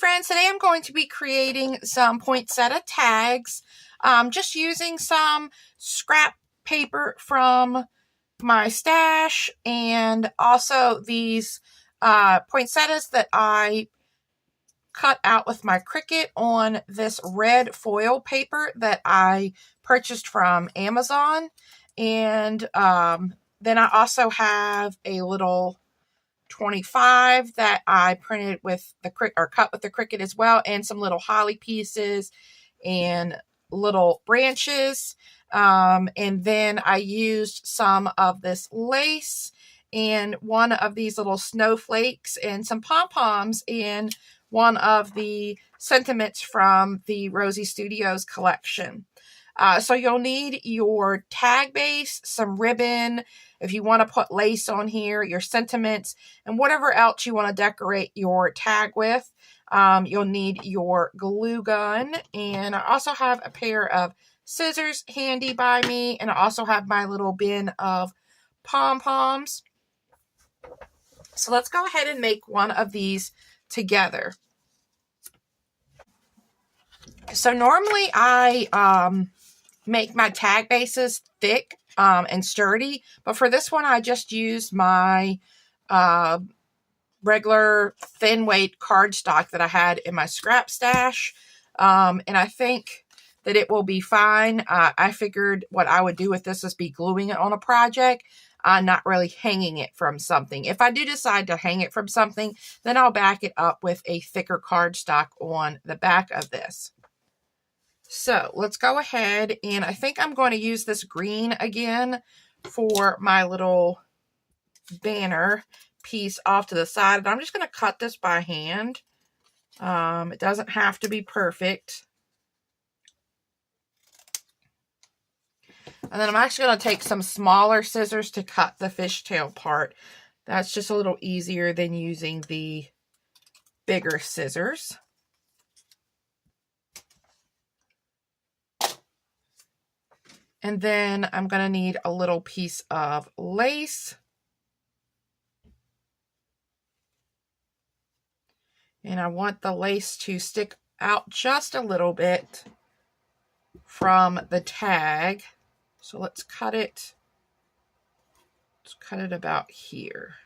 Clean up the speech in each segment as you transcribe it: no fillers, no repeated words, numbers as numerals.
friends, today I'm going to be creating some poinsettia tags, just using some scrap paper from my stash and also these poinsettias that I cut out with my Cricut on this red foil paper that I purchased from Amazon. And then I also have a little 25 that I printed with the or cut with the Cricut as well, and some little holly pieces and little branches. And then I used some of this lace and one of these little snowflakes and some pom-poms and one of the sentiments from the Rosie Studios collection. So you'll need your tag base, some ribbon, if you want to put lace on here, your sentiments, and whatever else you want to decorate your tag with. You'll need your glue gun, and I also have a pair of scissors handy by me, and I also have my little bin of pom-poms. So let's go ahead and make one of these together. So normally I make my tag bases thick and sturdy, but for this one I just used my regular thin weight cardstock that I had in my scrap stash, and I think that it will be fine. I figured what I would do with this is be gluing it on a project, not really hanging it from something. If I do decide to hang it from something, then I'll back it up with a thicker cardstock on the back of this. So let's go ahead, and I think I'm going to use this green again for my little banner piece off to the side. And I'm just going to cut this by hand. It doesn't have to be perfect. And then I'm actually going to take some smaller scissors to cut the fishtail part. That's just a little easier than using the bigger scissors. And then I'm going to need a little piece of lace. And I want the lace to stick out just a little bit from the tag. So let's cut it. Let's cut it about here.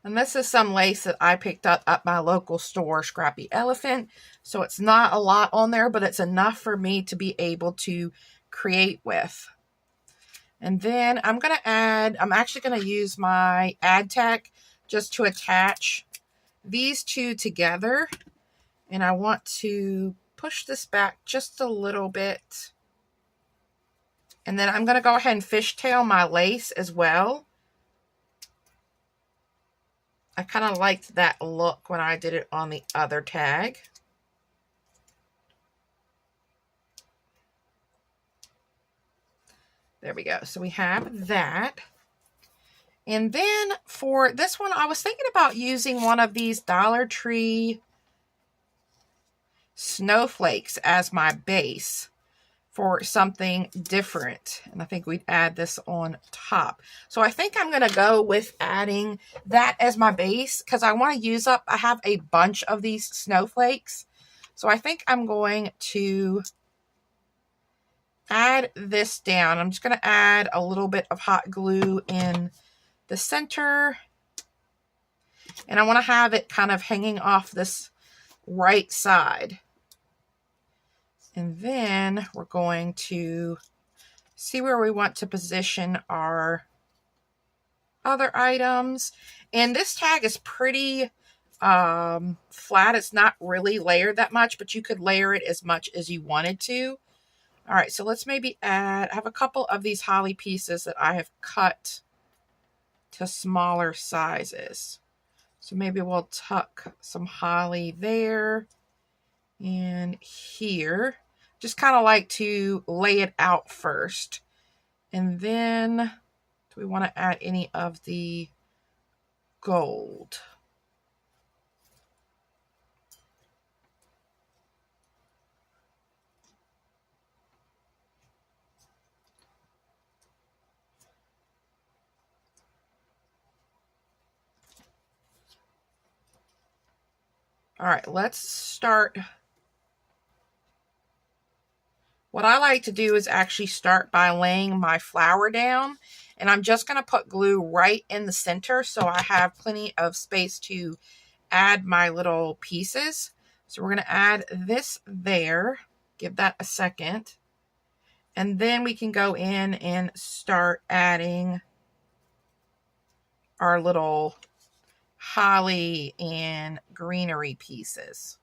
And this is some lace that I picked up at my local store, Scrappy Elephant. So it's not a lot on there, but it's enough for me to be able to create with. And then I'm actually going to use my ad tech just to attach these two together. And I want to push this back just a little bit. And then I'm going to go ahead and fishtail my lace as well. I kind of liked that look when I did it on the other tag. There we go. So we have that. And then for this one, I was thinking about using one of these Dollar Tree snowflakes as my base for something different. And I think we'd add this on top. So I think I'm going to go with adding that as my base because I want to use up, I have a bunch of these snowflakes. So I think I'm going to add this down. I'm just going to add a little bit of hot glue in the center. And I want to have it kind of hanging off this right side. And then we're going to see where we want to position our other items. And this tag is pretty flat. It's not really layered that much, but you could layer it as much as you wanted to. All right, so let's maybe add, I have a couple of these holly pieces that I have cut to smaller sizes. So maybe we'll tuck some holly there and here. Just kind of like to lay it out first. And then, do we want to add any of the gold? All right, let's start. What I like to do is actually start by laying my flower down, and I'm just going to put glue right in the center so I have plenty of space to add my little pieces. So we're going to add this there, give that a second, and then we can go in and start adding our little holly and greenery pieces.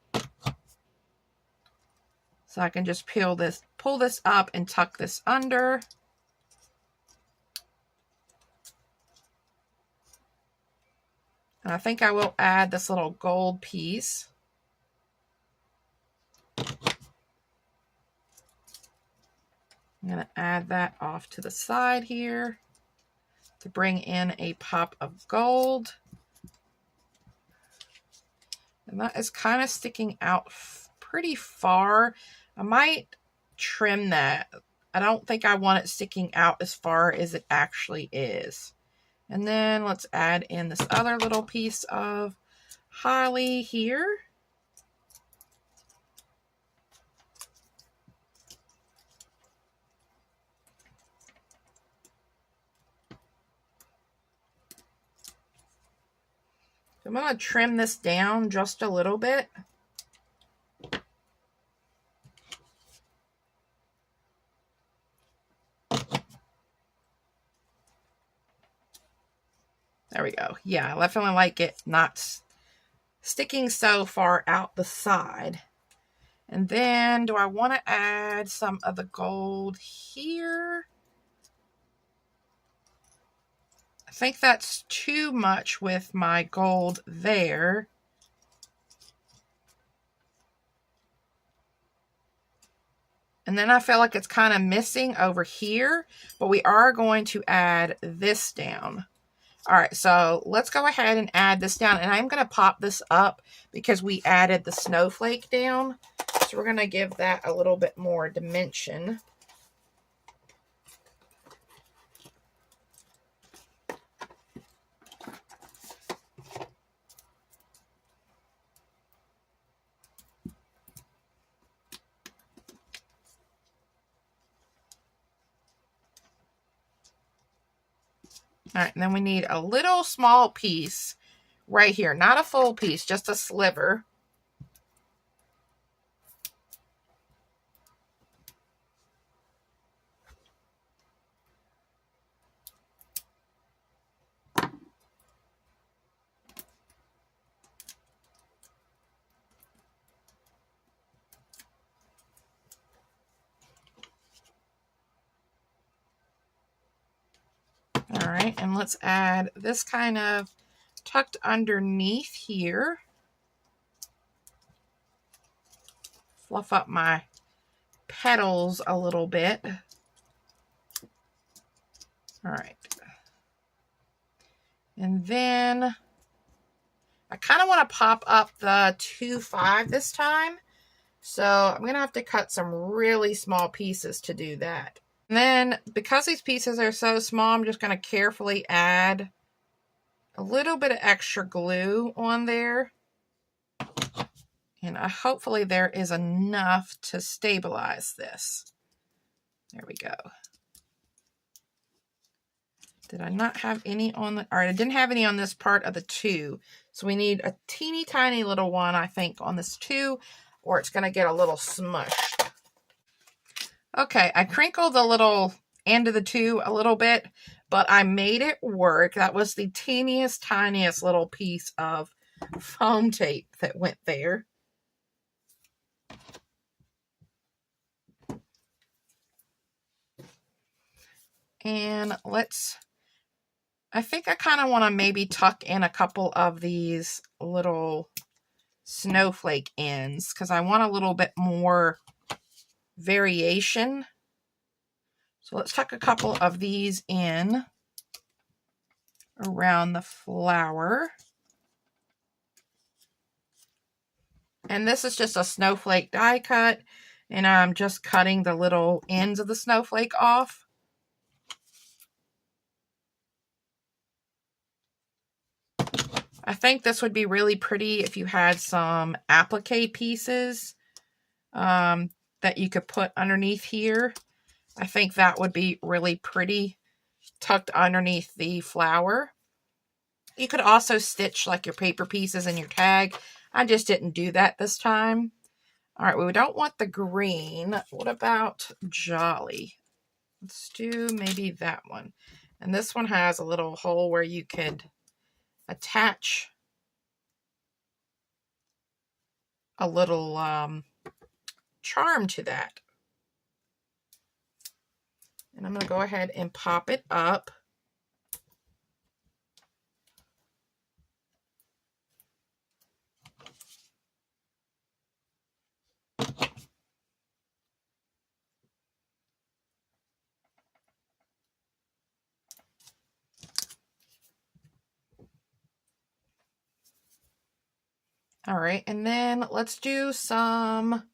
So I can just pull this up and tuck this under. And I think I will add this little gold piece. I'm going to add that off to the side here to bring in a pop of gold. And that is kind of sticking out pretty far. I might trim that. I don't think I want it sticking out as far as it actually is. And then let's add in this other little piece of holly here. So I'm going to trim this down just a little bit. There we go. Yeah, I definitely like it not sticking so far out the side. And then do I want to add some of the gold here? I think that's too much with my gold there. And then I feel like it's kind of missing over here, but we are going to add this down. All right, so let's go ahead and add this down. And I'm going to pop this up because we added the snowflake down. So we're going to give that a little bit more dimension. All right, and then we need a little small piece right here. Not a full piece, just a sliver. All right, and let's add this kind of tucked underneath here. Fluff up my petals a little bit. All right. And then I kind of want to pop up the 2-5 this time. So I'm going to have to cut some really small pieces to do that. And then because these pieces are so small, I'm just going to carefully add a little bit of extra glue on there. And hopefully there is enough to stabilize this. There we go. Did I not have any on the, all right, I didn't have any on this part of the 2. So we need a teeny tiny little one, I think, on this 2, or it's going to get a little smushed. Okay, I crinkled the little end of the 2 a little bit, but I made it work. That was the teeniest, tiniest little piece of foam tape that went there. And let's, I think I kind of want to maybe tuck in a couple of these little snowflake ends because I want a little bit more variation. So let's tuck a couple of these in around the flower. And this is just a snowflake die cut, and I'm just cutting the little ends of the snowflake off. I think this would be really pretty if you had some applique pieces that you could put underneath here. I think that would be really pretty tucked underneath the flower. You could also stitch like your paper pieces in your tag. I just didn't do that this time. All right, we don't want the green. What about Jolly? Let's do maybe that one. And this one has a little hole where you could attach a little charm to that. And I'm going to go ahead and pop it up. All right, and then let's do some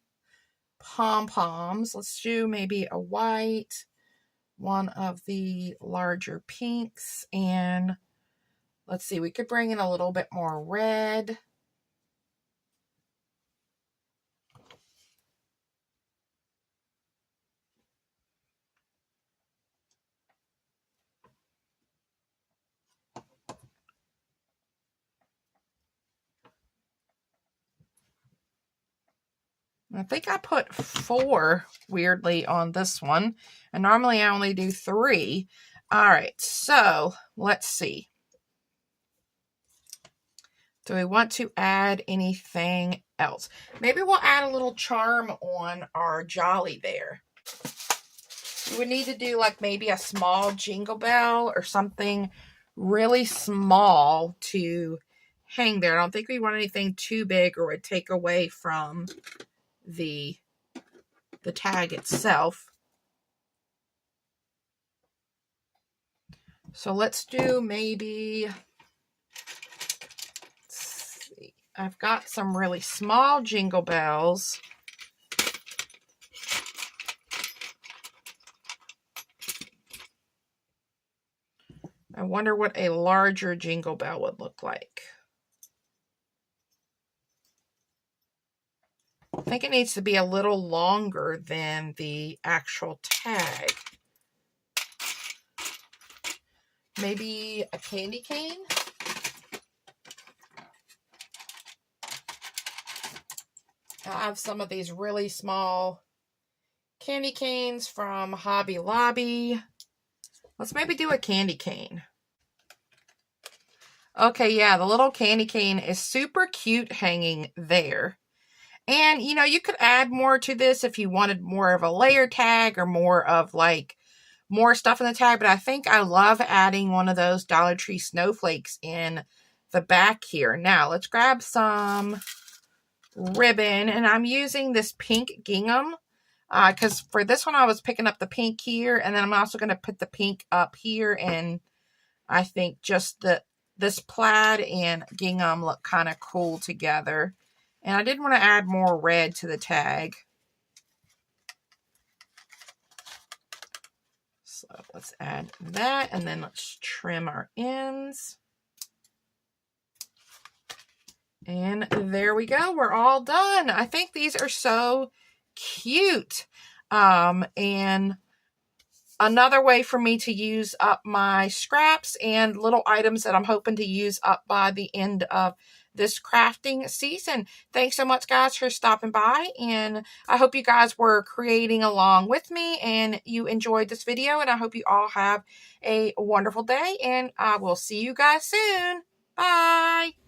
pom-poms. Let's do maybe a white, one of the larger pinks, and let's see, we could bring in a little bit more red. I think I put 4, weirdly, on this one. And normally I only do 3. All right, so let's see. Do we want to add anything else? Maybe we'll add a little charm on our Jolly there. You would need to do like maybe a small jingle bell or something really small to hang there. I don't think we want anything too big or would take away from the tag itself. So let's do maybe, let's see, I've got some really small jingle bells. I wonder what a larger jingle bell would look like. I think it needs to be a little longer than the actual tag. Maybe a candy cane? I have some of these really small candy canes from Hobby Lobby. Let's maybe do a candy cane. Okay, yeah, the little candy cane is super cute hanging there. And, you know, you could add more to this if you wanted more of a layer tag or more of, like, more stuff in the tag. But I think I love adding one of those Dollar Tree snowflakes in the back here. Now, let's grab some ribbon. And I'm using this pink gingham. Because for this one, I was picking up the pink here. And then I'm also going to put the pink up here. And I think just this plaid and gingham look kind of cool together. And I did want to add more red to the tag. So let's add that. And then let's trim our ends. And there we go. We're all done. I think these are so cute. And another way for me to use up my scraps and little items that I'm hoping to use up by the end of this crafting season. Thanks so much, guys, for stopping by, and I hope you guys were creating along with me and you enjoyed this video, and I hope you all have a wonderful day, and I will see you guys soon. Bye.